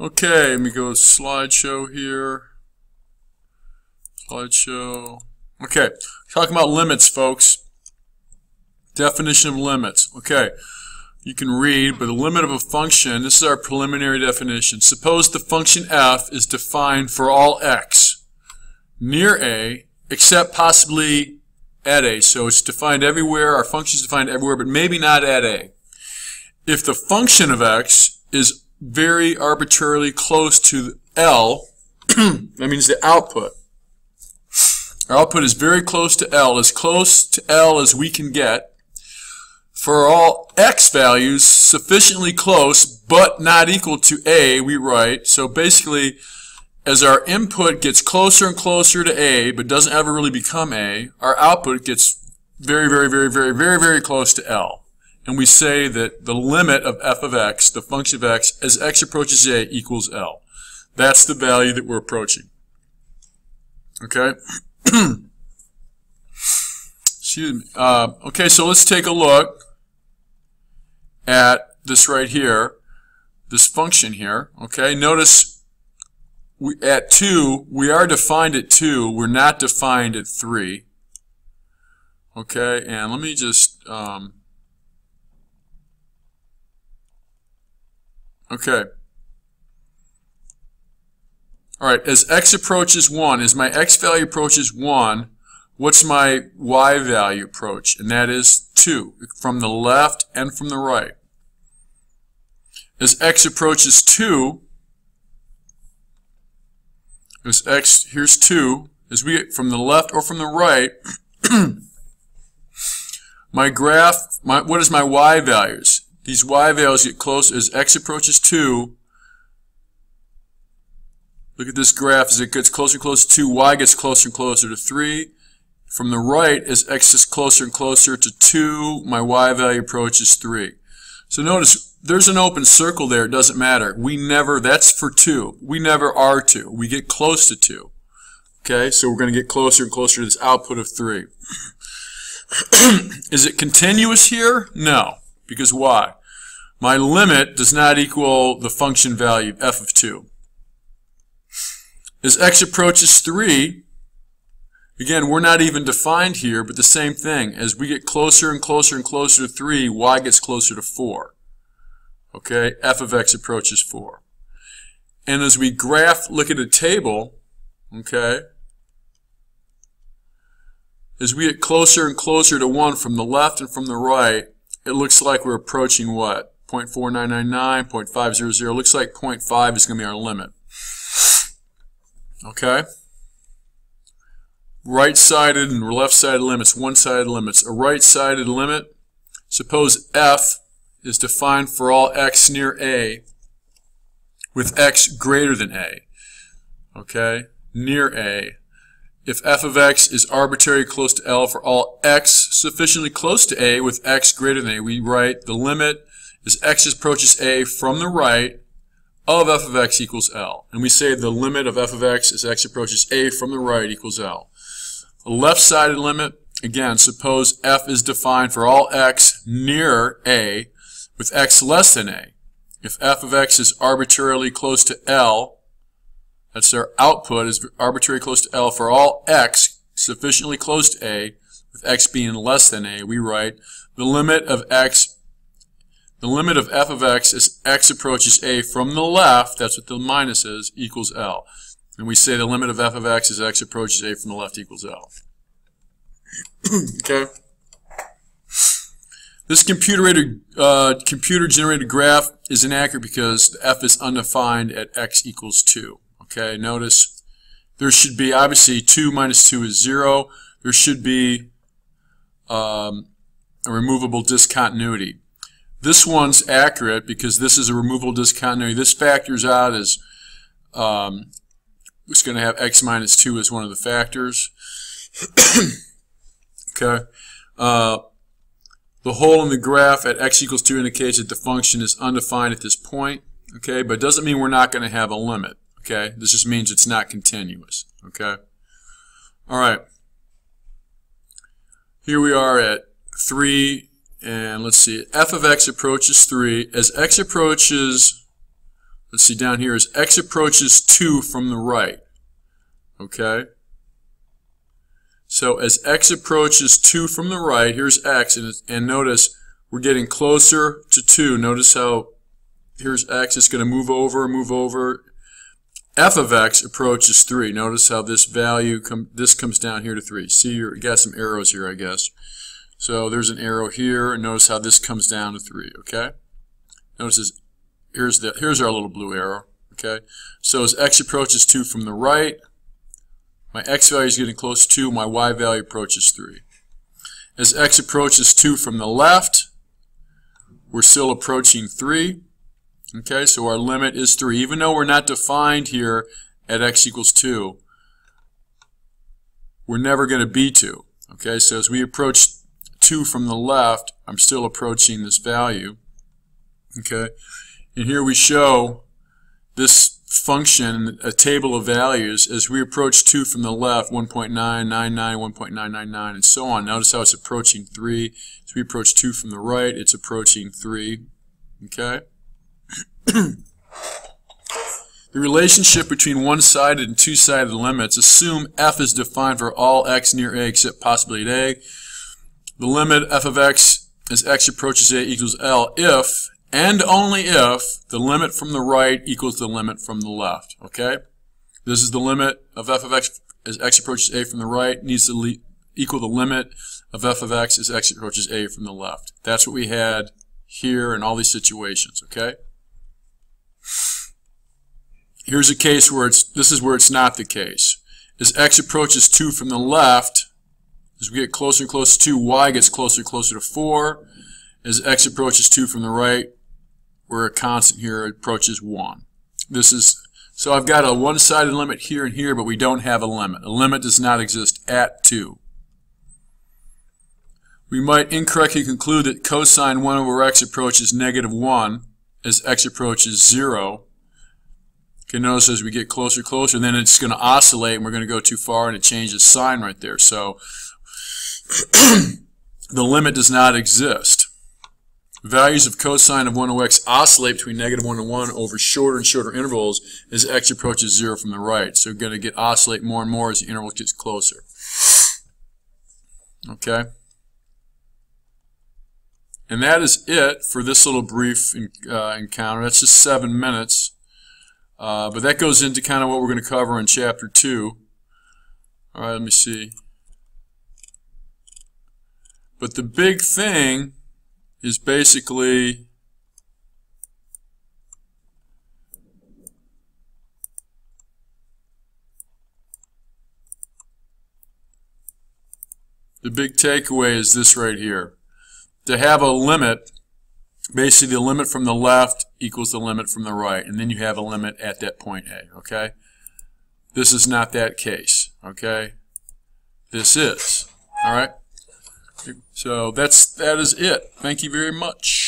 Okay, let me go slideshow here. Slideshow. Okay, talking about limits, folks. Definition of limits. Okay, you can read, but the limit of a function, this is our preliminary definition. Suppose the function f is defined for all x near a, except possibly at a. So it's defined everywhere, our function is defined everywhere, but maybe not at a. If the function of x is very arbitrarily close to L, that means the output. Our output is very close to L as we can get. For all x values sufficiently close but not equal to a, we write, so basically as our input gets closer and closer to a but doesn't ever really become a, our output gets very, very, very, very, very, very close to L. And we say that the limit of f of x, the function of x, as x approaches a equals L. That's the value that we're approaching. Okay? Excuse me. Okay, so let's take a look at this right here, this function here. Okay, notice at 2, we are defined at 2. We're not defined at 3. Okay, and let me just... okay. Alright, as x approaches 1, as my x value approaches 1, what's my y value approach? And that is 2, from the left and from the right. As x approaches 2, as x, here's 2, as we get from the left or from the right, my graph, what is my y values? These y values get close as x approaches 2. Look at this graph as it gets closer and closer to 2, y gets closer and closer to 3. From the right, as x is closer and closer to 2, my y value approaches 3. So notice, there's an open circle there, it doesn't matter. We never, that's for 2. We never are 2. We get close to 2. Okay, so we're going to get closer and closer to this output of 3. Is it continuous here? No. Because why? My limit does not equal the function value, f of 2. As x approaches 3, again, we're not even defined here, but the same thing. As we get closer and closer and closer to 3, y gets closer to 4. Okay, f of x approaches 4. And as we graph, look at a table, okay, as we get closer and closer to 1 from the left and from the right, it looks like we're approaching what? 0.4999, 0.500. Looks like 0.5 is going to be our limit. Okay? Right-sided and left-sided limits, one-sided limits. A right-sided limit, suppose f is defined for all x near a with x greater than a. Okay? Near a. If f of x is arbitrarily close to L for all x sufficiently close to a with x greater than a, we write the limit as x approaches a from the right of f of x equals L. And we say the limit of f of x as x approaches a from the right equals L. A left-sided limit, again, suppose f is defined for all x near a with x less than a. If f of x is arbitrarily close to L, that's our output, is arbitrarily close to L for all x sufficiently close to a, with x being less than a, we write the limit of f of x as x approaches a from the left, that's what the minus is, equals L. And we say the limit of f of x as x approaches a from the left equals L. Okay? This computer-generated graph is inaccurate because the f is undefined at x equals 2. Okay, notice there should be, obviously 2 minus 2 is 0. There should be a removable discontinuity. This one's accurate because this is a removable discontinuity. This factors out as it's going to have x minus 2 as one of the factors. Okay. The hole in the graph at x equals 2 indicates that the function is undefined at this point. Okay, but it doesn't mean we're not going to have a limit. Okay, this just means it's not continuous. Okay, all right. Here we are at 3, and let's see. F of x approaches 3. As x approaches, let's see down here, as x approaches 2 from the right. Okay? So as x approaches 2 from the right, here's x, and notice we're getting closer to 2. Notice how here's x, it's going to move over. F of x approaches 3. Notice how this value, this comes down here to 3. See, you got some arrows here, I guess. So there's an arrow here, and notice how this comes down to 3, okay? Notice here's our little blue arrow, okay? So as x approaches 2 from the right, my x value is getting close to 2, my y value approaches 3. As x approaches 2 from the left, we're still approaching 3. Okay, so our limit is 3. Even though we're not defined here at x equals 2, we're never going to be 2. Okay, so as we approach 2 from the left, I'm still approaching this value. Okay, and here we show this function, a table of values. As we approach 2 from the left, 1.999, 1.999, and so on. Notice how it's approaching 3. As we approach 2 from the right, it's approaching 3. Okay? The relationship between one-sided and two-sided limits, assume f is defined for all x near a except possibly at a. The limit f of x as x approaches a equals L if, and only if, the limit from the right equals the limit from the left. Okay? This is the limit of f of x as x approaches a from the right, needs to equal the limit of f of x as x approaches a from the left. That's what we had here in all these situations. Okay? Here's a case where this is where it's not the case. As x approaches 2 from the left, as we get closer and closer to 2, y gets closer and closer to 4. As x approaches 2 from the right, we're a constant here, it approaches 1. So I've got a one-sided limit here and here, but we don't have a limit. A limit does not exist at 2. We might incorrectly conclude that cosine 1 over x approaches -1 as x approaches 0. Okay, notice as we get closer, then it's going to oscillate, and we're going to go too far, and it changes sign right there. So the limit does not exist. Values of cosine of 1 over x oscillate between -1 and 1 over shorter and shorter intervals as x approaches 0 from the right. So we're going to oscillate more and more as the interval gets closer. Okay? And that is it for this little brief encounter. That's just 7 minutes. But that goes into kind of what we're going to cover in Chapter 2. All right, let me see. But the big thing is basically the big takeaway is this right here. To have a limit, basically the limit from the left equals the limit from the right, and then you have a limit at that point A, okay? This is not that case, okay? This is, all right? So that is it. Thank you very much.